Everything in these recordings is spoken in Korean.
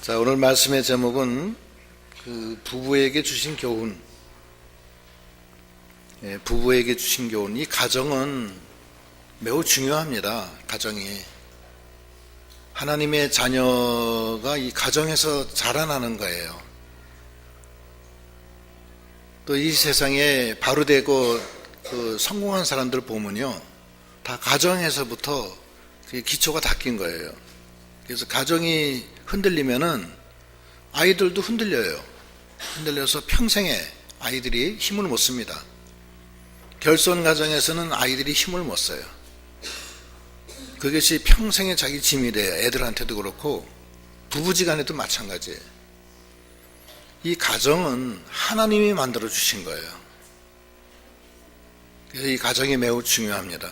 자, 오늘 말씀의 제목은 부부에게 주신 교훈. 부부에게 주신 교훈. 이 가정은 매우 중요합니다. 가정이. 하나님의 자녀가 이 가정에서 자라나는 거예요. 또 이 세상에 바로되고 성공한 사람들 보면요, 다 가정에서부터 기초가 닦인 거예요. 그래서 가정이 흔들리면은 아이들도 흔들려요. 흔들려서 평생에 아이들이 힘을 못 씁니다. 결손 가정에서는 아이들이 힘을 못 써요. 그것이 평생에 자기 짐이 돼요. 애들한테도 그렇고 부부지간에도 마찬가지예요. 이 가정은 하나님이 만들어 주신 거예요. 그래서 이 가정이 매우 중요합니다.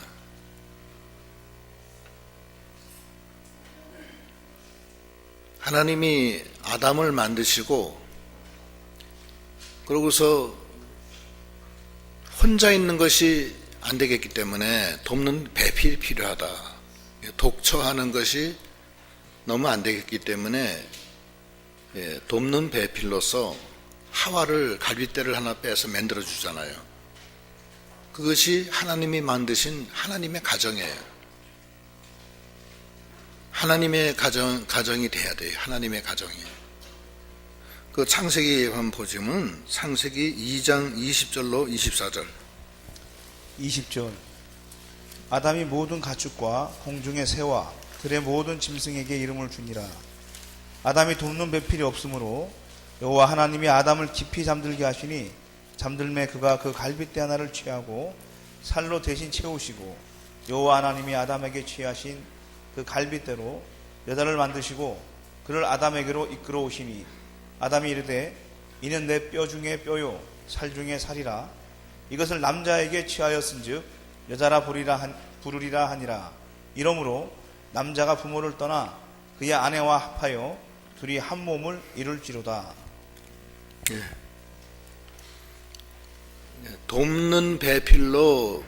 하나님이 아담을 만드시고 그러고서 혼자 있는 것이 안 되겠기 때문에 돕는 배필이 필요하다. 독처하는 것이 너무 안 되겠기 때문에 돕는 배필로서 하와를 갈빗대를 하나 빼서 만들어 주잖아요. 그것이 하나님이 만드신 하나님의 가정이에요. 하나님의 가정이 돼야 돼요. 하나님의 가정이. 그 창세기 한번 보시면 창세기 2장 20절로 24절. 20절. 아담이 모든 가축과 공중의 새와 들의 모든 짐승에게 이름을 주니라. 아담이 돕는 배필이 없으므로 여호와 하나님이 아담을 깊이 잠들게 하시니 잠들매 그가 그 갈빗대 하나를 취하고 살로 대신 채우시고 여호와 하나님이 아담에게 취하신 그 갈빗대로 여자를 만드시고 그를 아담에게로 이끌어 오시니 아담이 이르되 이는 내 뼈 중에 뼈요 살 중에 살이라. 이것을 남자에게 취하였은즉 여자라 부르리라 하니라. 이러므로 남자가 부모를 떠나 그의 아내와 합하여 둘이 한 몸을 이룰지로다. 돕는 배필로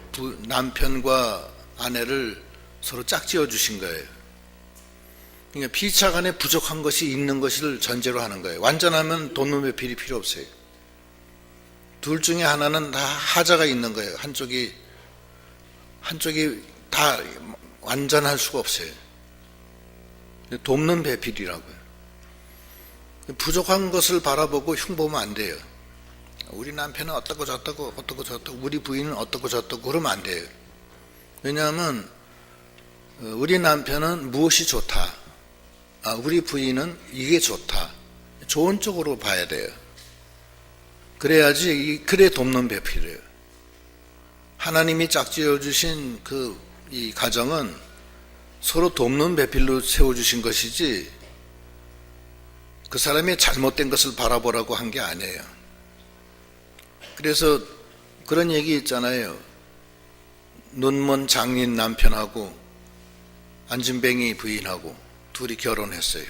남편과 아내를 서로 짝지어 주신 거예요. 그러니까 피차간에 부족한 것이 있는 것을 전제로 하는 거예요. 완전하면 돕는 배필이 필요 없어요. 둘 중에 하나는 다 하자가 있는 거예요. 한쪽이 다 완전할 수가 없어요. 돕는 배필이라고요. 부족한 것을 바라보고 흉보면 안 돼요. 우리 남편은 어떻고 저떻고 우리 부인은 어떻고 저떻고 그러면 안 돼요. 왜냐하면 우리 남편은 무엇이 좋다, 우리 부인은 이게 좋다, 좋은 쪽으로 봐야 돼요. 그래야지 그래 돕는 배필이에요. 하나님이 짝지어 주신 이 가정은 서로 돕는 배필로 세워주신 것이지 그 사람이 잘못된 것을 바라보라고 한 게 아니에요. 그래서 그런 얘기 있잖아요. 눈먼 장인 남편하고 안진뱅이 부인하고 둘이 결혼했어요.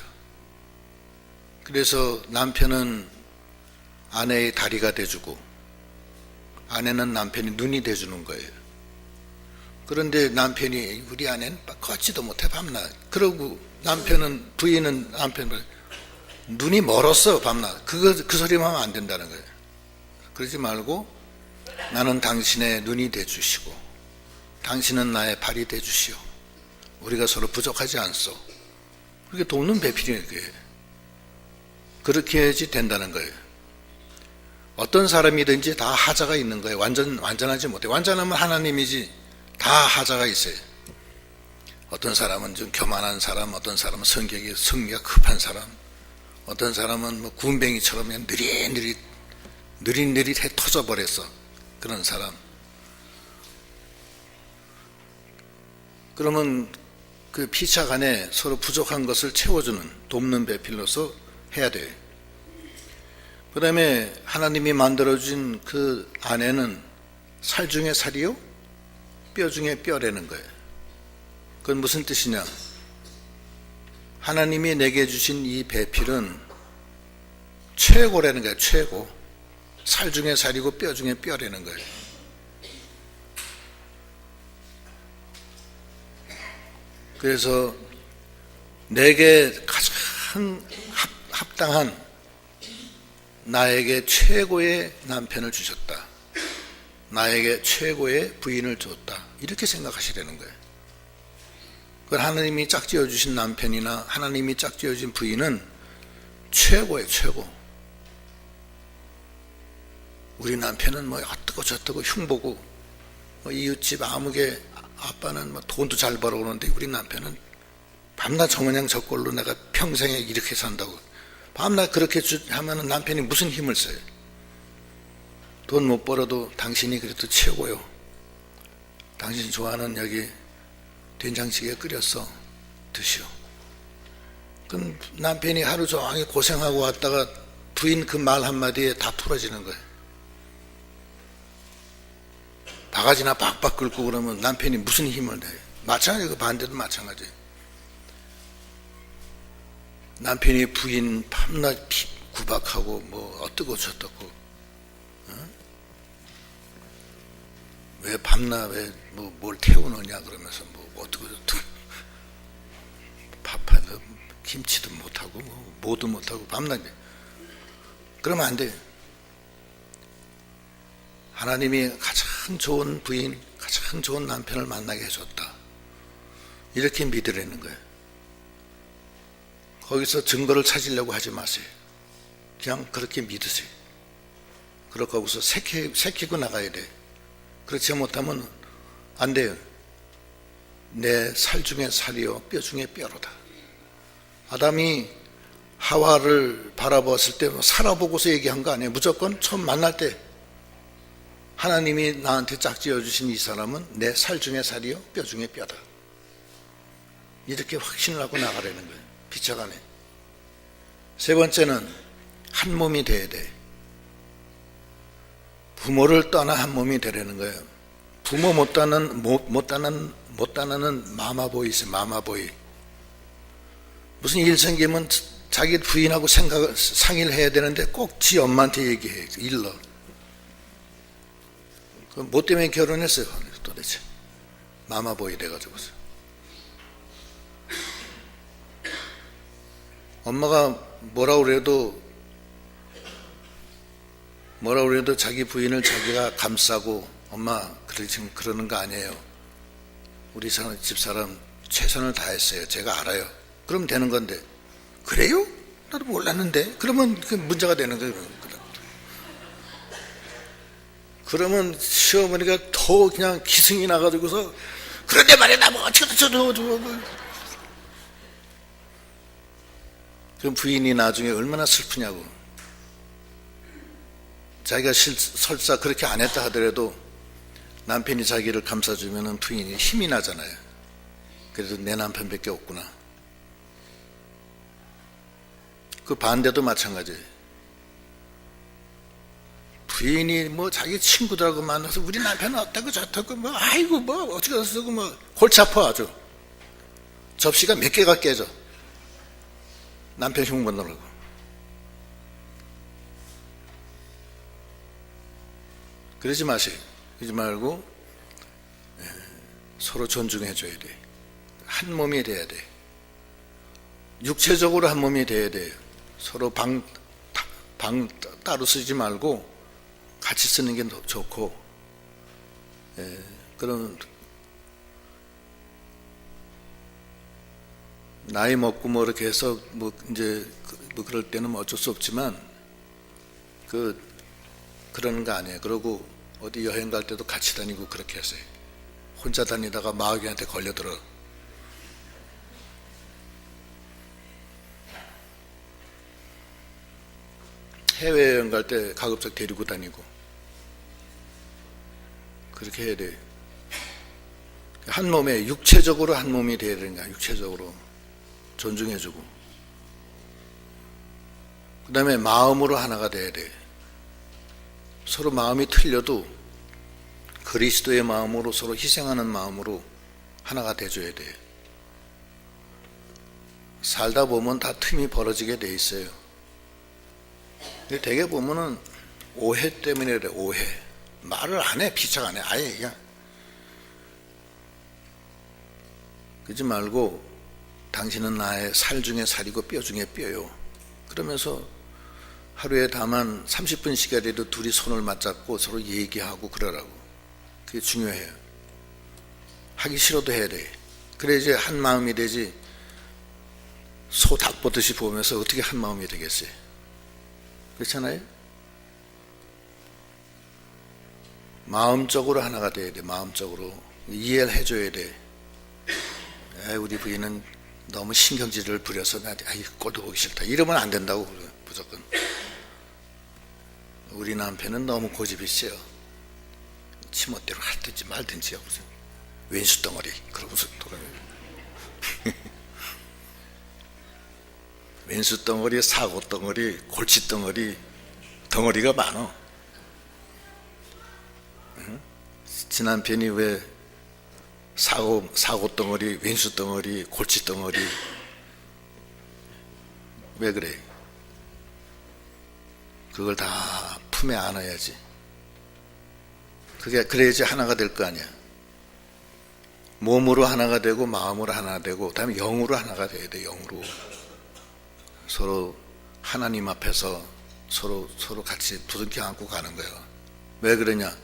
그래서 남편은 아내의 다리가 돼주고 아내는 남편이 눈이 돼주는 거예요. 그런데 남편이 우리 아내는 걷지도 못해 밤낮. 그러고 부인은 남편을 눈이 멀었어 밤낮. 그 소리만 하면 안 된다는 거예요. 그러지 말고 나는 당신의 눈이 돼주시고 당신은 나의 발이 돼주시오. 우리가 서로 부족하지 않소. 그게 돕는 배필이에요. 그렇게 해야지 된다는 거예요. 어떤 사람이든지 다 하자가 있는 거예요. 완전하지 못해. 완전하면 하나님이지. 다 하자가 있어요. 어떤 사람은 좀 교만한 사람, 어떤 사람은 성기가 급한 사람, 어떤 사람은 군뱅이처럼 느릿느릿해 터져버렸어. 그런 사람. 그러면 그 피차간에 서로 부족한 것을 채워주는 돕는 배필로서 해야 돼요. 그 다음에 하나님이 만들어준 그 아내는 살 중에 살이요 뼈 중에 뼈라는 거예요. 그건 무슨 뜻이냐? 하나님이 내게 주신 이 배필은 최고라는 거예요. 최고. 살 중에 살이고 뼈 중에 뼈라는 거예요. 그래서 내게 가장 합당한 나에게 최고의 남편을 주셨다. 나에게 최고의 부인을 줬다. 이렇게 생각하시라는 거예요. 그 하나님이 짝지어 주신 남편이나 하나님이 짝지어 주신 부인은 최고예요, 최고. 우리 남편은 뭐 어떠고 저떠고 흉보고 뭐 이웃집 아무개 아빠는 뭐 돈도 잘 벌어오는데 우리 남편은 밤낮 저모양 저꼴로 내가 평생에 이렇게 산다고. 밤낮 그렇게 하면 남편이 무슨 힘을 써요? 돈 못 벌어도 당신이 그래도 최고요. 당신 좋아하는 여기 된장찌개 끓였어. 드시오. 그럼 남편이 하루 종일 고생하고 왔다가 부인 그 말 한마디에 다 풀어지는 거예요. 바가지나 박박 긁고 그러면 남편이 무슨 힘을 내요? 마찬가지예요. 그 반대도 마찬가지예요. 남편이 부인 밤낮 구박하고 뭐 어떠고 저떠고 왜 밤낮 왜 뭐 뭘 태우느냐 그러면서 뭐 어떠고 저떠고 밥하다 김치도 못하고 뭐도 못하고 밤낮 그러면 안 돼요. 하나님이 가장 좋은 부인, 가장 좋은 남편을 만나게 해줬다. 이렇게 믿으라는 거예요. 거기서 증거를 찾으려고 하지 마세요. 그냥 그렇게 믿으세요. 그렇고 하고서 새키고 나가야 돼. 그렇지 못하면 안 돼요. 내 살 중에 살이요 뼈 중에 뼈로다. 아담이 하와를 바라보았을 때 살아보고서 얘기한 거 아니에요. 무조건 처음 만날 때 하나님이 나한테 짝지어 주신 이 사람은 내 살 중에 살이요 뼈 중에 뼈다. 이렇게 확신을 하고 나가라는 거예요. 비춰가네. 세 번째는 한 몸이 돼야 돼. 부모를 떠나 한 몸이 되라는 거예요. 부모 못 따는 마마보이 있어요. 마마보이. 무슨 일 생기면 자기 부인하고 상의를 해야 되는데 꼭 지 엄마한테 얘기해. 일러. 뭐 때문에 결혼했어요? 도대체. 마마보이 돼가지고서. 엄마가 뭐라고 그래도 자기 부인을 자기가 감싸고 엄마 지금 그러는 거 아니에요. 우리 집사람 최선을 다했어요. 제가 알아요. 그럼 되는 건데 그래요? 나도 몰랐는데 그러면 그 문제가 되는 거예요. 그러면 시어머니가 더 그냥 기승이 나가지고서 그런데 말이야 나 뭐 어쩌고 저쩌고 그럼 부인이 나중에 얼마나 슬프냐고. 자기가 설사 그렇게 안 했다 하더라도 남편이 자기를 감싸주면 부인이 힘이 나잖아요. 그래도 내 남편밖에 없구나. 그 반대도 마찬가지예요. 부인이 뭐 자기 친구들하고 만나서 우리 남편은 어떠고 저떠고 뭐 아이고 뭐 어쩌고 저쩌고 뭐 골치 아파 아주. 접시가 몇 개가 깨져. 남편 흉보느라고. 그러지 마세요. 그러지 말고 서로 존중해줘야 돼. 한 몸이 돼야 돼. 육체적으로 한 몸이 돼야 돼요. 서로 방 따로 쓰지 말고 같이 쓰는 게 좋고. 그런 나이 먹고 뭐 이렇게 해서 뭐 이제 뭐 그럴 때는 뭐 어쩔 수 없지만 그러는 거 아니에요. 그러고 어디 여행 갈 때도 같이 다니고 그렇게 하세요. 혼자 다니다가 마귀한테 걸려들어. 해외여행 갈 때 가급적 데리고 다니고 그렇게 해야 돼요. 한 몸에 육체적으로 한 몸이 돼야 되는 거야. 육체적으로 존중해주고 그 다음에 마음으로 하나가 돼야 돼. 서로 마음이 틀려도 그리스도의 마음으로 서로 희생하는 마음으로 하나가 돼줘야 돼. 살다 보면 다 틈이 벌어지게 돼 있어요. 근데 되게 보면은 오해 때문에 그래. 오해. 말을 안 해. 피착 안 해. 아예 그냥. 그러지 말고 당신은 나의 살 중에 살이고 뼈 중에 뼈요. 그러면서 하루에 다만 30분씩이라도 둘이 손을 맞잡고 서로 얘기하고 그러라고. 그게 중요해요. 하기 싫어도 해야 돼. 그래야지 한 마음이 되지. 소 닭 보듯이 보면서 어떻게 한 마음이 되겠어요? 그렇잖아요? 마음적으로 하나가 돼야 돼. 마음적으로 이해를 해줘야 돼. 우리 부인은 너무 신경질을 부려서 나한테 꼴도 보기 싫다 이러면 안 된다고. 무조건. 우리 남편은 너무 고집이 세요. 지멋대로 하든지 말든지 하고 왼수 덩어리 그러고서 돌아요. 왼수 덩어리, 사고 덩어리, 골치 덩어리, 덩어리가 많어. 지 남편이 왜 사고 덩어리, 왼수 덩어리, 골치 덩어리 왜 그래? 그걸 다 품에 안아야지. 그래야지 하나가 될 거 아니야. 몸으로 하나가 되고 마음으로 하나 되고 그다음에 영으로 하나가 돼야 돼. 영으로 서로 하나님 앞에서 서로 같이 부둥켜 안고 가는 거예요. 왜 그러냐?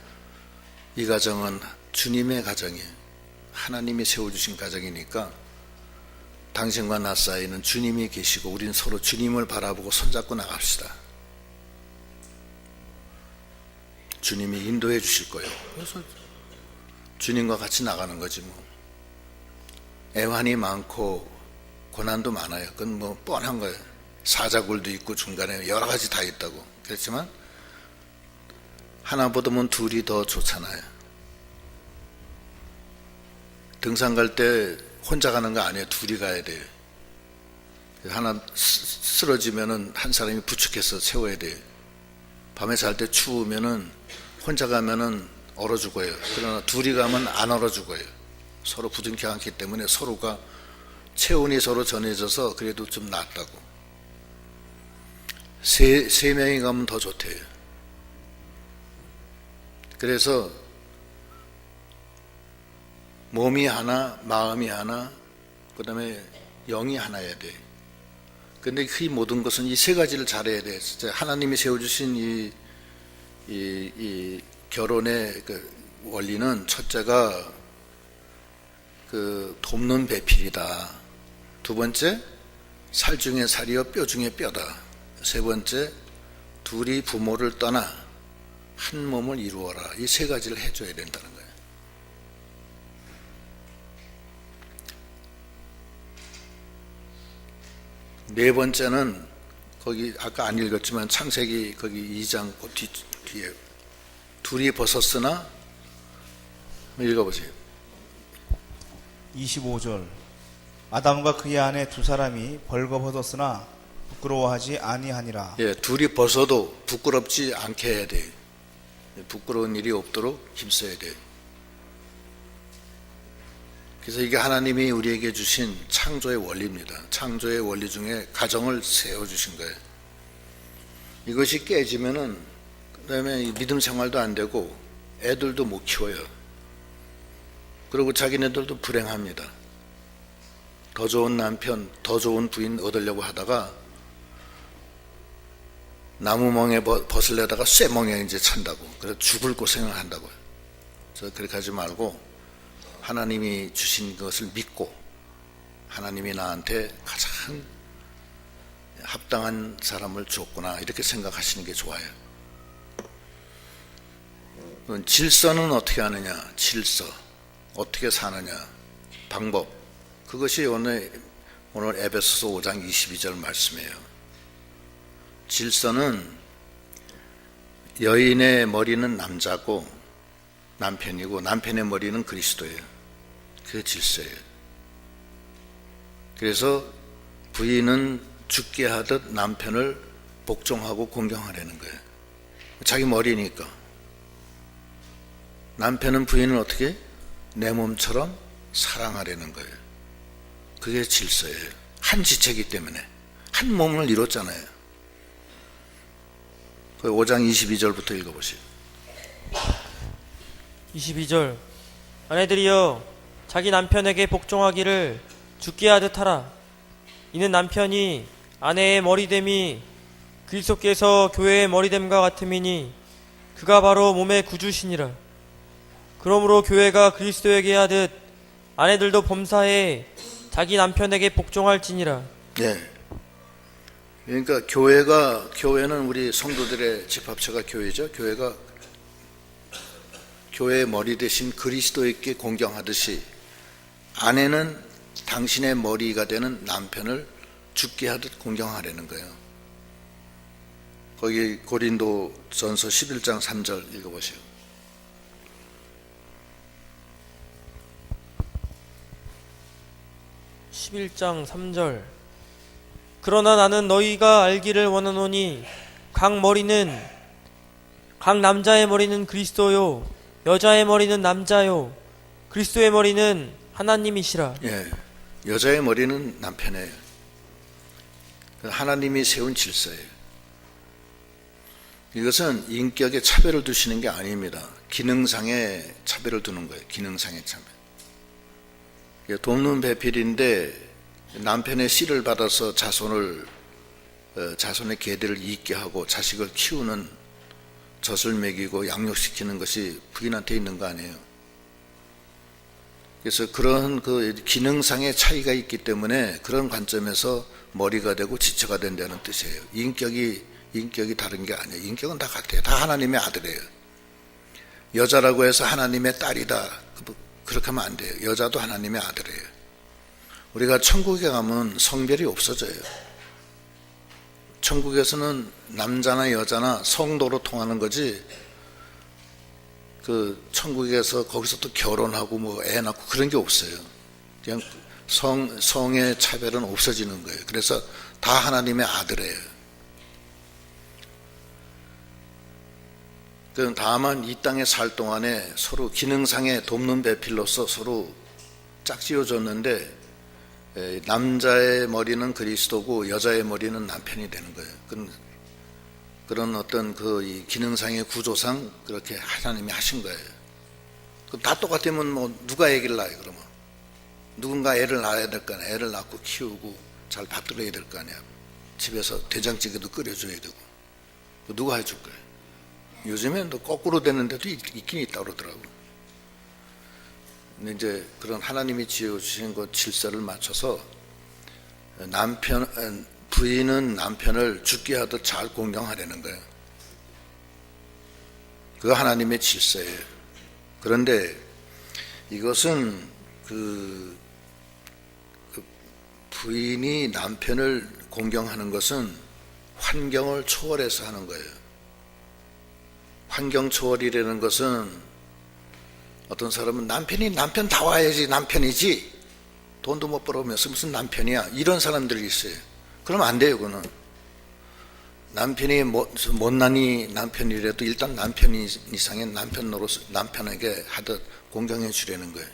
이 가정은 주님의 가정이에요. 하나님이 세워주신 가정이니까 당신과 나 사이는 주님이 계시고 우리는 서로 주님을 바라보고 손잡고 나갑시다. 주님이 인도해 주실 거예요. 그래서 주님과 같이 나가는 거지 뭐. 애환이 많고 고난도 많아요. 그건 뭐 뻔한 거예요. 사자굴도 있고 중간에 여러 가지 다 있다고. 그렇지만 하나 보다면 둘이 더 좋잖아요. 등산 갈 때 혼자 가는 거 아니에요. 둘이 가야 돼요. 하나 쓰러지면은 한 사람이 부축해서 세워야 돼요. 밤에 잘 때 추우면은 혼자 가면은 얼어 죽어요. 그러나 둘이 가면 안 얼어 죽어요. 서로 부둥켜 안기 때문에 서로가 체온이 서로 전해져서 그래도 좀 낫다고. 세 명이 가면 더 좋대요. 그래서 몸이 하나, 마음이 하나, 그 다음에 영이 하나여야 돼. 근데 그 모든 것은 이 세 가지를 잘해야 돼. 진짜 하나님이 세워주신 이 결혼의 그 원리는 첫째가 그 돕는 배필이다. 두 번째, 살 중에 살이요 뼈 중에 뼈다. 세 번째, 둘이 부모를 떠나 한 몸을 이루어라. 이 세 가지를 해줘야 된다는 거예요. 네 번째는 거기 아까 안 읽었지만 창세기 거기 2장 그 뒤에 둘이 벗었으나 읽어보세요. 25절 아담과 그의 아내 두 사람이 벌거벗었으나 부끄러워하지 아니하니라. 예, 둘이 벗어도 부끄럽지 않게 해야 돼. 부끄러운 일이 없도록 힘써야 돼. 그래서 이게 하나님이 우리에게 주신 창조의 원리입니다. 창조의 원리 중에 가정을 세워주신 거예요. 이것이 깨지면은 그다음에 믿음 생활도 안 되고 애들도 못 키워요. 그리고 자기네들도 불행합니다. 더 좋은 남편, 더 좋은 부인 얻으려고 하다가 나무멍에 벗을 내다가 쇠멍에 이제 찬다고. 그래서 죽을 고생을 한다고요. 그래서 그렇게 하지 말고 하나님이 주신 것을 믿고 하나님이 나한테 가장 합당한 사람을 줬구나 이렇게 생각하시는 게 좋아요. 질서는 어떻게 하느냐? 질서 어떻게 사느냐? 방법 그것이 오늘 에베소서 5장 22절 말씀이에요. 질서는 여인의 머리는 남자고 남편이고 남편의 머리는 그리스도예요. 그게 질서예요. 그래서 부인은 죽게 하듯 남편을 복종하고 공경하라는 거예요. 자기 머리니까. 남편은 부인을 어떻게? 내 몸처럼 사랑하라는 거예요. 그게 질서예요. 한 지체이기 때문에 한 몸을 이뤘잖아요. 5장 22절부터 읽어보시오. 22절 아내들이여 자기 남편에게 복종하기를 죽게 하듯 하라. 이는 남편이 아내의 머리됨이 그리스도께서 교회의 머리됨과 같음이니 그가 바로 몸의 구주시니라. 그러므로 교회가 그리스도에게 하듯 아내들도 범사에 자기 남편에게 복종할지니라. 예. 그러니까 교회는 우리 성도들의 집합체가 교회죠. 교회가 교회의 머리 대신 그리스도에게 공경하듯이 아내는 당신의 머리가 되는 남편을 죽게 하듯 공경하려는 거예요. 거기 고린도전서 11장 3절 읽어보세요. (11장 3절) 그러나 나는 너희가 알기를 원하노니 각 남자의 머리는 그리스도요 여자의 머리는 남자요 그리스도의 머리는 하나님이시라. 예, 여자의 머리는 남편이에요. 하나님이 세운 질서예요. 이것은 인격에 차별을 두시는 게 아닙니다. 기능상의 차별을 두는 거예요. 기능상의 차별. 돕는 배필인데 남편의 씨를 받아서 자손의 계대를 잇게 하고 자식을 키우는 젖을 먹이고 양육시키는 것이 부인한테 있는 거 아니에요. 그래서 그런 그 기능상의 차이가 있기 때문에 그런 관점에서 머리가 되고 지체가 된다는 뜻이에요. 인격이 다른 게 아니에요. 인격은 다 같아요. 다 하나님의 아들이에요. 여자라고 해서 하나님의 딸이다. 그렇게 하면 안 돼요. 여자도 하나님의 아들이에요. 우리가 천국에 가면 성별이 없어져요. 천국에서는 남자나 여자나 성도로 통하는 거지, 그 천국에서 거기서 또 결혼하고 뭐 애 낳고 그런 게 없어요. 그냥 성의 차별은 없어지는 거예요. 그래서 다 하나님의 아들이에요. 다만 이 땅에 살 동안에 서로 기능상의 돕는 배필로서 서로 짝지어줬는데 남자의 머리는 그리스도고 여자의 머리는 남편이 되는 거예요. 그런 어떤 그 기능상의 구조상 그렇게 하나님이 하신 거예요. 다 똑같으면 뭐 누가 애기를 낳아요? 그러면 누군가 애를 낳아야 될 거 아니야. 애를 낳고 키우고 잘 받들어야 될 거 아니야. 집에서 된장찌개도 끓여줘야 되고 누가 해줄 거예요? 요즘엔 또 거꾸로 되는 데도 있긴 있다고 그러더라고요. 근데 이제 그런 하나님이 지어주신 그 질서를 맞춰서 부인은 남편을 죽게 하듯 잘 공경하려는 거예요. 그거 하나님의 질서예요. 그런데 이것은 그 부인이 남편을 공경하는 것은 환경을 초월해서 하는 거예요. 환경 초월이라는 것은 어떤 사람은 남편 다 와야지 남편이지 돈도 못 벌어오면서 무슨 남편이야 이런 사람들이 있어요. 그러면 안 돼요. 그거는 남편이 못난이 남편이라도 일단 남편 이상의 남편에게 하듯 공경해 주려는 거예요.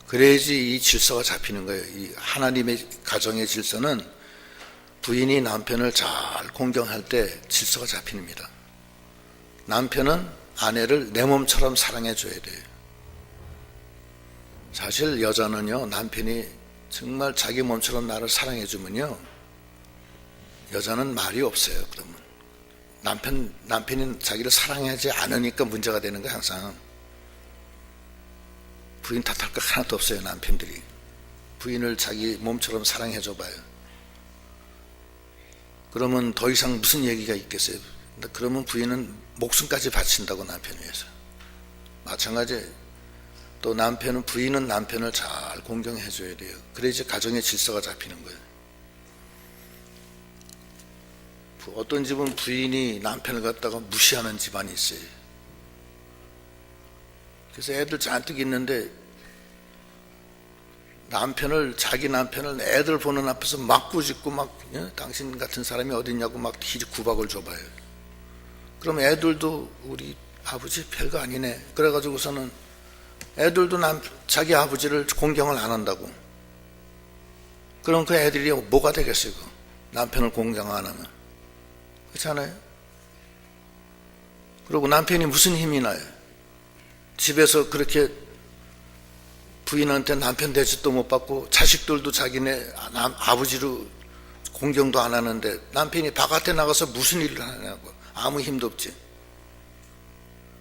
그래야지 이 질서가 잡히는 거예요. 이 하나님의 가정의 질서는 부인이 남편을 잘 공경할 때 질서가 잡힙니다. 남편은 아내를 내 몸처럼 사랑해 줘야 돼요. 사실 여자는요, 남편이 정말 자기 몸처럼 나를 사랑해 주면요, 여자는 말이 없어요. 그러면 남편이 자기를 사랑하지 않으니까 문제가 되는 거예요. 항상 부인 탓할 거 하나도 없어요. 남편들이 부인을 자기 몸처럼 사랑해 줘봐요. 그러면 더 이상 무슨 얘기가 있겠어요? 그러면 부인은 목숨까지 바친다고 남편 위해서. 마찬가지 또 부인은 남편을 잘 공경해 줘야 돼요. 그래야지 가정의 질서가 잡히는 거예요. 어떤 집은 부인이 남편을 갖다가 무시하는 집안이 있어요. 그래서 애들 잔뜩 있는데 자기 남편을 애들 보는 앞에서 막 꾸짖고 당신 같은 사람이 어딨냐고 막 구박을 줘봐요. 그럼 애들도 우리 아버지 별거 아니네. 그래가지고서는 애들도 자기 아버지를 공경을 안 한다고. 그럼 그 애들이 뭐가 되겠어요? 남편을 공경 안 하면. 그렇잖아요? 그리고 남편이 무슨 힘이 나요? 집에서 그렇게 부인한테 남편 대접도 못 받고 자식들도 자기네 아버지로 공경도 안 하는데 남편이 바깥에 나가서 무슨 일을 하냐고. 아무 힘도 없지.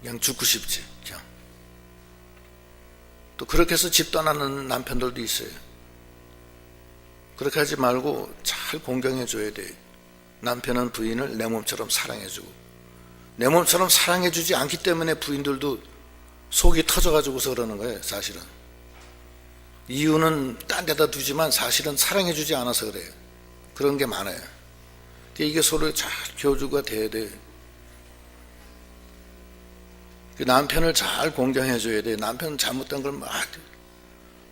그냥 죽고 싶지. 그냥. 또 그렇게 해서 집 떠나는 남편들도 있어요. 그렇게 하지 말고 잘 공경해 줘야 돼. 남편은 부인을 내 몸처럼 사랑해 주고, 내 몸처럼 사랑해 주지 않기 때문에 부인들도 속이 터져가지고서 그러는 거예요. 사실은 이유는 딴 데다 두지만 사실은 사랑해 주지 않아서 그래요. 그런 게 많아요. 이게 서로 잘 교주가 돼야 돼. 남편을 잘 공경해 줘야 돼. 남편 잘못된 걸 막,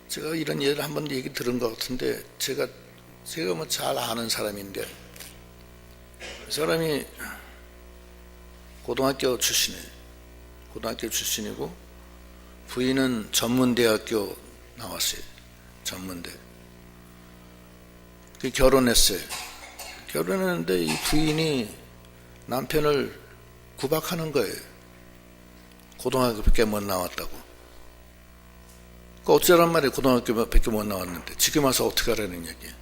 제가 이런 예를 한번 얘기 들은 것 같은데, 제가 뭐 잘 아는 사람인데, 그 사람이 고등학교 출신이에요. 고등학교 출신이고 부인은 전문대학교 나왔어요. 전문대. 결혼했어요. 결혼했는데 이 부인이 남편을 구박하는 거예요. 고등학교밖에 못 나왔다고. 어쩌란 말이에요. 고등학교밖에 못 나왔는데 지금 와서 어떻게 하라는 얘기예요.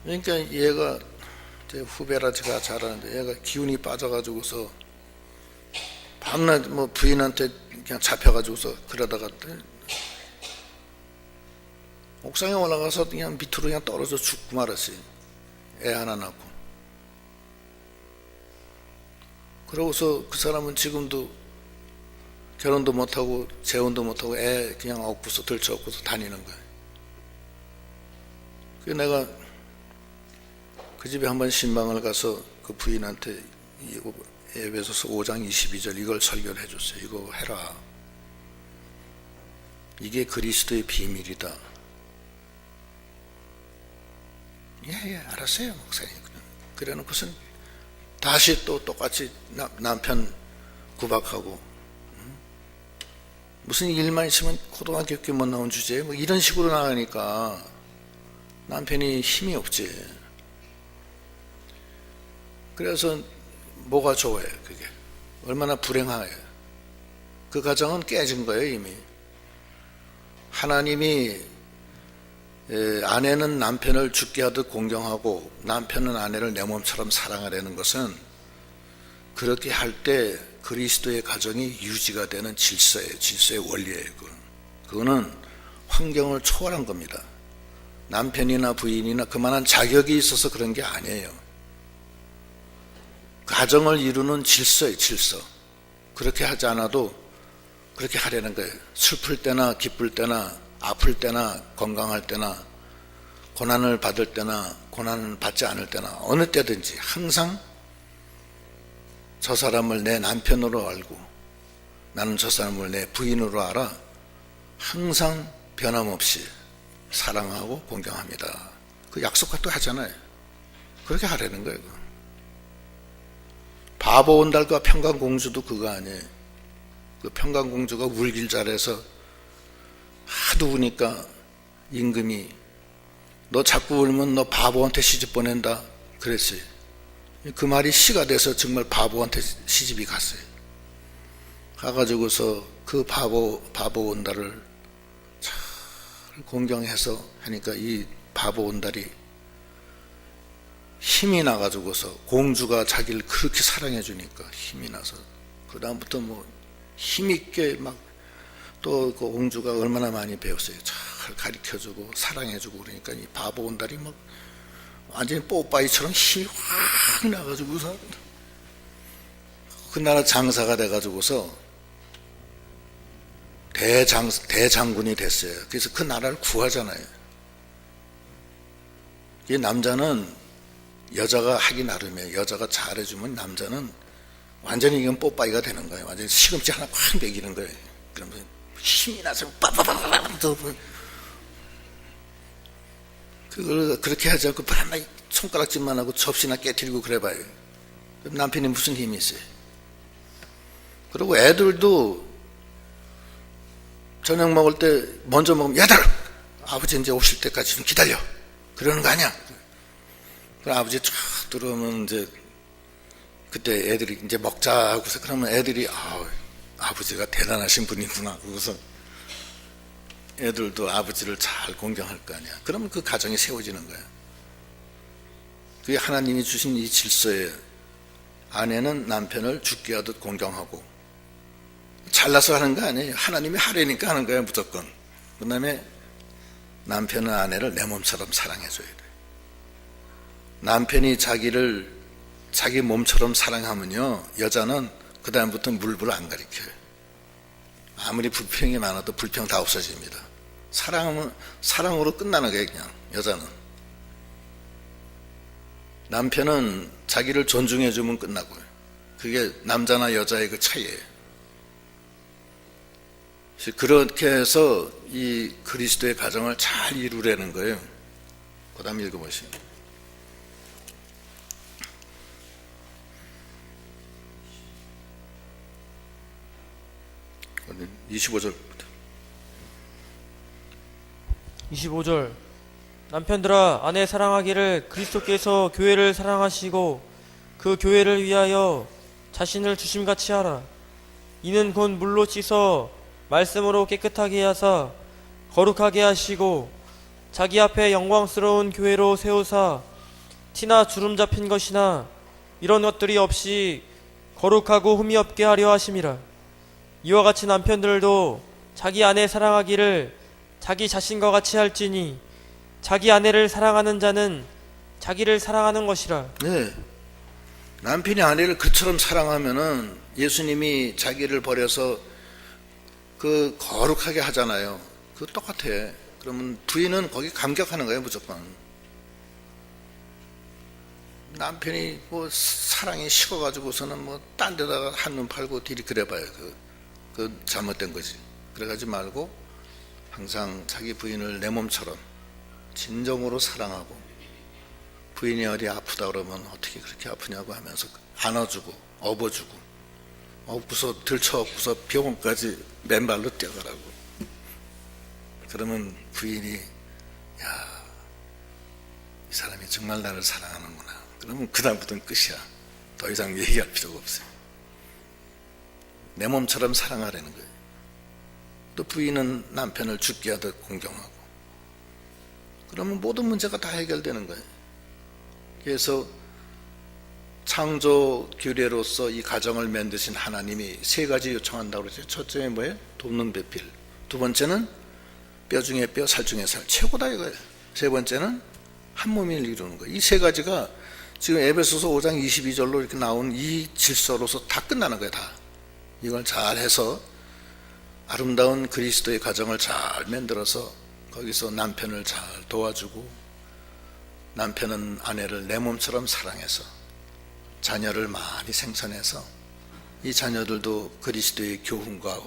그러니까 얘가 제 후배라 제가 잘 아는데 얘가 기운이 빠져가지고서 밤낮 뭐 부인한테 그냥 잡혀가지고서 그러다가 옥상에 올라가서 그냥 밑으로 그냥 떨어져 죽고 말았어요. 애 하나 낳고. 그러고서 그 사람은 지금도 결혼도 못하고 재혼도 못하고 애 그냥 업고서 들쳐업고서 다니는 거예요. 그래서 내가 그 집에 한번 신방을 가서 그 부인한테 이거 에베소서 5장 22절 이걸 설교를 해줬어요. 이거 해라. 이게 그리스도의 비밀이다. 예, 알았어요, 목사님. 그래 놓고선 다시 또 똑같이 남편 구박하고, 무슨 일만 있으면 고등학교 못 나온 주제에 뭐 이런 식으로 나가니까 남편이 힘이 없지. 그래서 뭐가 좋아요, 그게. 얼마나 불행해요. 그 가정은 깨진 거예요, 이미. 하나님이 아내는 남편을 죽게 하듯 공경하고 남편은 아내를 내 몸처럼 사랑하라는 것은 그렇게 할 때 그리스도의 가정이 유지가 되는 질서예요. 질서의 원리예요. 그거는 환경을 초월한 겁니다. 남편이나 부인이나 그만한 자격이 있어서 그런 게 아니에요. 가정을 이루는 질서예요. 질서. 그렇게 하지 않아도 그렇게 하려는 거예요. 슬플 때나 기쁠 때나 아플 때나 건강할 때나 고난을 받을 때나 고난을 받지 않을 때나 어느 때든지 항상 저 사람을 내 남편으로 알고 나는 저 사람을 내 부인으로 알아 항상 변함없이 사랑하고 공경합니다. 그 약속도 하잖아요. 그렇게 하라는 거예요. 바보 온달과 평강공주도 그거 아니에요. 그 평강공주가 울길 잘해서 하도 우니까 임금이 너 자꾸 울면 너 바보한테 시집 보낸다 그랬어요. 그 말이 시가 돼서 정말 바보한테 시집이 갔어요. 가가지고서 그 바보 온달을 잘 공경해서 하니까 이 바보 온달이 힘이 나가지고서 공주가 자기를 그렇게 사랑해 주니까 힘이 나서 그 다음부터 뭐 힘있게 막 또 그 공주가 얼마나 많이 배웠어요. 잘 가르쳐주고 사랑해주고 그러니까 이 바보 온달이 막 완전히 뽀빠이처럼 힘이 확 나가지고서 그 나라 장사가 돼가지고서 대장군이 됐어요. 그래서 그 나라를 구하잖아요. 이 남자는 여자가 하기 나름이에요. 여자가 잘해주면 남자는 완전히 이건 뽀빠이가 되는 거예요. 완전히 시금치 하나 확 먹이는 거예요. 그러면 힘이 나서 빠바바바바 그걸 그렇게 하지 않고 밤낮 손가락질만 하고 접시나 깨트리고 그래봐요. 그럼 남편이 무슨 힘이 있어요? 그리고 애들도 저녁 먹을 때 먼저 먹으면 얘들 아버지 이제 오실 때까지 좀 기다려 그러는 거 아니야? 그럼 아버지 쫙 들어오면 이제 그때 애들이 이제 먹자 하고서 그러면 애들이 아버지가 대단하신 분이구나 그래서 애들도 아버지를 잘 공경할 거 아니야. 그러면 그 가정이 세워지는 거야. 그게 하나님이 주신 이 질서예요. 아내는 남편을 죽게 하듯 공경하고. 잘나서 하는 거 아니에요. 하나님이 하려니까 하는 거예요, 무조건. 그 다음에 남편은 아내를 내 몸처럼 사랑해줘야 돼요. 남편이 자기를 자기 몸처럼 사랑하면요, 여자는 그 다음부터 물불 안 가리켜요. 아무리 불평이 많아도 불평 다 없어집니다. 사랑으로 끝나는 거예요, 그냥. 여자는. 남편은 자기를 존중해주면 끝나고요. 그게 남자나 여자의 그 차이예요. 그렇게 해서 이 그리스도의 가정을 잘 이루려는 거예요. 그 다음 읽어보시죠. 25절부터. 25절. 남편들아, 아내 사랑하기를 그리스도께서 교회를 사랑하시고 그 교회를 위하여 자신을 주심같이 하라. 이는 곧 물로 씻어 말씀으로 깨끗하게 하사 거룩하게 하시고 자기 앞에 영광스러운 교회로 세우사 티나 주름 잡힌 것이나 이런 것들이 없이 거룩하고 흠이 없게 하려 하심이라. 이와 같이 남편들도 자기 아내 사랑하기를 자기 자신과 같이 할지니 자기 아내를 사랑하는 자는 자기를 사랑하는 것이라. 네. 남편이 아내를 그처럼 사랑하면은 예수님이 자기를 버려서 그 거룩하게 하잖아요. 그거 똑같아. 그러면 부인은 거기 감격하는 거예요, 무조건. 남편이 뭐 사랑이 식어가지고서는 뭐 딴 데다가 한눈 팔고 뒤리 그래봐요. 그 잘못된 거지. 그래가지 말고 항상 자기 부인을 내 몸처럼 진정으로 사랑하고, 부인이 어디 아프다 그러면 어떻게 그렇게 아프냐고 하면서 안아주고 업어주고, 엎고서 들쳐엎고서 병원까지 맨발로 뛰어가라고. 그러면 부인이 야, 이 사람이 정말 나를 사랑하는구나. 그러면 그 다음부터는 끝이야. 더 이상 얘기할 필요가 없어요. 내 몸처럼 사랑하라는 거예요. 또 부인은 남편을 죽게 하듯 공경하고. 그러면 모든 문제가 다 해결되는 거예요. 그래서 창조 규례로서 이 가정을 만드신 하나님이 세 가지 요청한다고 그러죠. 첫째는 뭐예요? 돕는 배필. 두 번째는 뼈 중에 뼈, 살 중에 살. 최고다 이거예요. 세 번째는 한 몸을 이루는 거예요. 이 세 가지가 지금 에베소서 5장 22절로 이렇게 나온 이 질서로서 다 끝나는 거예요. 다. 이걸 잘 해서 아름다운 그리스도의 가정을 잘 만들어서 거기서 남편을 잘 도와주고, 남편은 아내를 내 몸처럼 사랑해서 자녀를 많이 생산해서 이 자녀들도 그리스도의 교훈과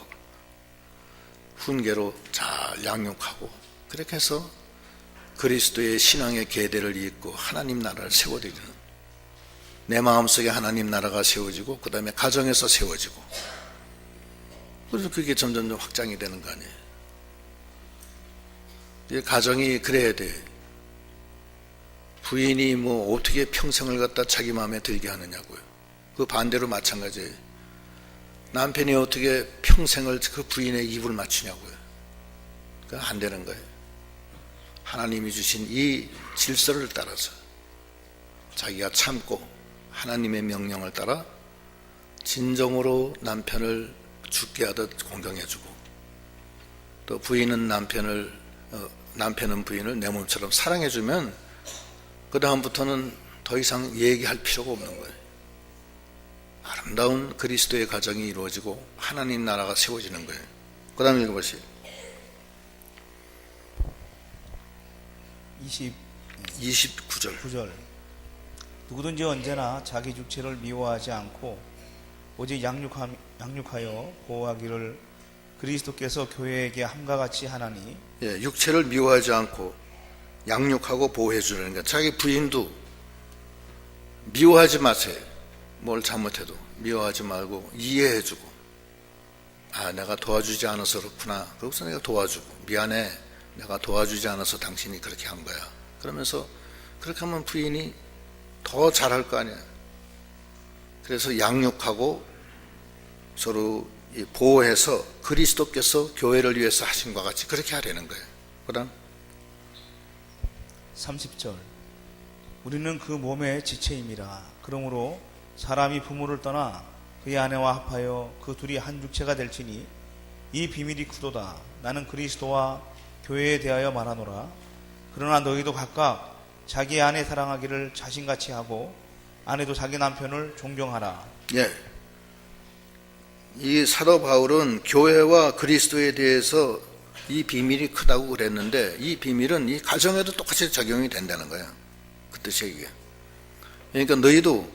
훈계로 잘 양육하고, 그렇게 해서 그리스도의 신앙의 계대를 잇고 하나님 나라를 세워드리는, 내 마음속에 하나님 나라가 세워지고 그 다음에 가정에서 세워지고, 그래서 그게 점점 확장이 되는 거 아니에요. 이 가정이 그래야 돼. 부인이 뭐 어떻게 평생을 갖다 자기 마음에 들게 하느냐고요. 그 반대로 마찬가지예요. 남편이 어떻게 평생을 그 부인의 입을 맞추냐고요. 그거 안 되는 거예요. 하나님이 주신 이 질서를 따라서 자기가 참고 하나님의 명령을 따라 진정으로 남편을 죽게 하듯 공경해주고, 또 부인은 남편은 부인을 내 몸처럼 사랑해주면 그 다음부터는 더 이상 얘기할 필요가 없는 거예요. 아름다운 그리스도의 가정이 이루어지고 하나님 나라가 세워지는 거예요. 그 다음 읽어보세요. 29절. 9절. 누구든지 언제나 자기 육체를 미워하지 않고 오직 양육하여 보호하기를 그리스도께서 교회에게 함과 같이 하나니. 예, 육체를 미워하지 않고 양육하고 보호해 주는 거예요. 자기 부인도 미워하지 마세요. 뭘 잘못해도 미워하지 말고 이해해 주고, 아, 내가 도와주지 않아서 그렇구나. 그래서 내가 도와주고, 미안해, 내가 도와주지 않아서 당신이 그렇게 한 거야. 그러면서 그렇게 하면 부인이 더 잘할 거 아니야. 그래서 양육하고 서로 보호해서 그리스도께서 교회를 위해서 하신 것과 같이 그렇게 하려는 거예요. 그 다음 30절. 우리는 그 몸의 지체임이라. 그러므로 사람이 부모를 떠나 그의 아내와 합하여 그 둘이 한 육체가 될지니 이 비밀이 크도다. 나는 그리스도와 교회에 대하여 말하노라. 그러나 너희도 각각 자기 아내 사랑하기를 자신같이 하고 아내도 자기 남편을 존경하라. 예. 이 사도 바울은 교회와 그리스도에 대해서 이 비밀이 크다고 그랬는데 이 비밀은 이 가정에도 똑같이 적용이 된다는 거예요. 그 뜻이에요, 이게. 그러니까 너희도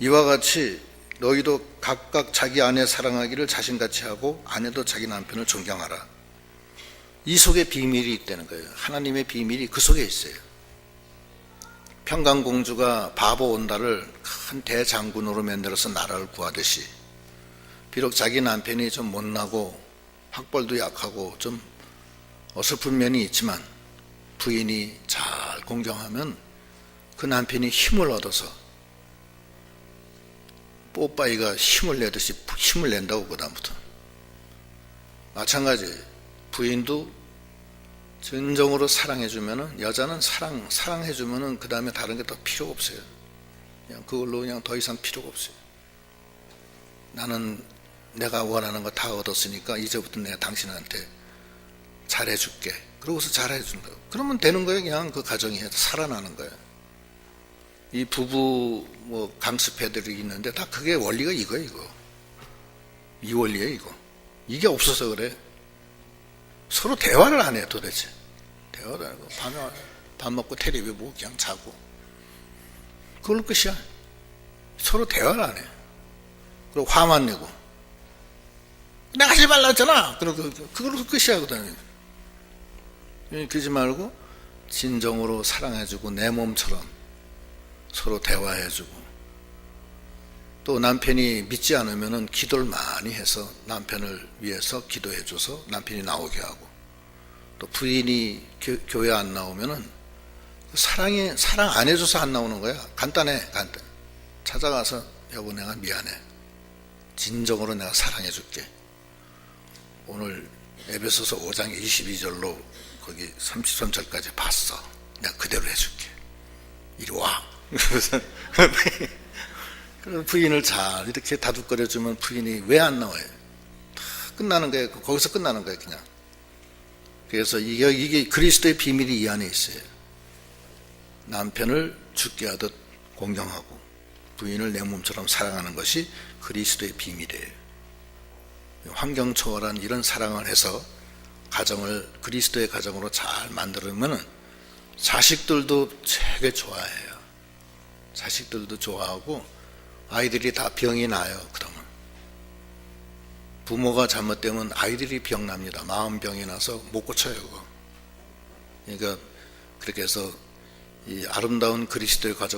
이와 같이 너희도 각각 자기 아내 사랑하기를 자신같이 하고 아내도 자기 남편을 존경하라. 이 속에 비밀이 있다는 거예요. 하나님의 비밀이 그 속에 있어요. 평강공주가 바보 온다를 큰 대장군으로 만들어서 나라를 구하듯이 비록 자기 남편이 좀 못나고 학벌도 약하고 좀 어설픈 면이 있지만 부인이 잘 공경하면 그 남편이 힘을 얻어서 뽀빠이가 힘을 내듯이 힘을 낸다고. 그다음부터 마찬가지 부인도 진정으로 사랑해주면은, 여자는 사랑해주면은 그 다음에 다른 게 더 필요 없어요. 그냥 그걸로 그냥 더 이상 필요가 없어요. 나는 내가 원하는 거 다 얻었으니까 이제부터 내가 당신한테 잘해줄게. 그러고서 잘해준다. 그러면 되는 거예요. 그냥 그 가정이 살아나는 거예요. 이 부부 뭐 강습회들이 있는데 다 그게 원리가 이거예요, 이거. 이 원리예요, 이거. 이게 없어서 그래. 서로 대화를 안 해, 도대체. 대화를 안 하고 밤에 밥 먹고 텔레비 보고 그냥 자고. 그걸로 끝이야. 서로 대화를 안 해. 그리고 화만 내고. 내가 하지 말라 했잖아. 그걸로 끝이야, 그다음에. 그러지 말고 진정으로 사랑해주고 내 몸처럼 서로 대화해주고, 또 남편이 믿지 않으면은 기도를 많이 해서 남편을 위해서 기도해줘서 남편이 나오게 하고, 또 부인이 교회 안 나오면은 사랑 안 해줘서 안 나오는 거야. 간단해. 찾아가서 여보 내가 미안해. 진정으로 내가 사랑해줄게. 오늘 에베소서 5장 22절로 거기 33절까지 봤어. 내가 그대로 해줄게. 이리 와. 그래서 부인을 잘 이렇게 다독거려주면 부인이 왜 안 나와요? 다 끝나는 거예요. 거기서 끝나는 거예요, 그냥. 그래서 이게 그리스도의 비밀이 이 안에 있어요. 남편을 죽게 하듯 공경하고 부인을 내 몸처럼 사랑하는 것이 그리스도의 비밀이에요. 환경 초월한 이런 사랑을 해서 가정을 그리스도의 가정으로 잘 만들면 자식들도 되게 좋아해요. 자식들도 좋아하고 아이들이 다 병이 나요. 그러면 부모가 잘못되면 아이들이 병납니다. 마음병이 나서 못 고쳐요. 그거. 그러니까 그렇게 해서 이 아름다운 그리스도의 가정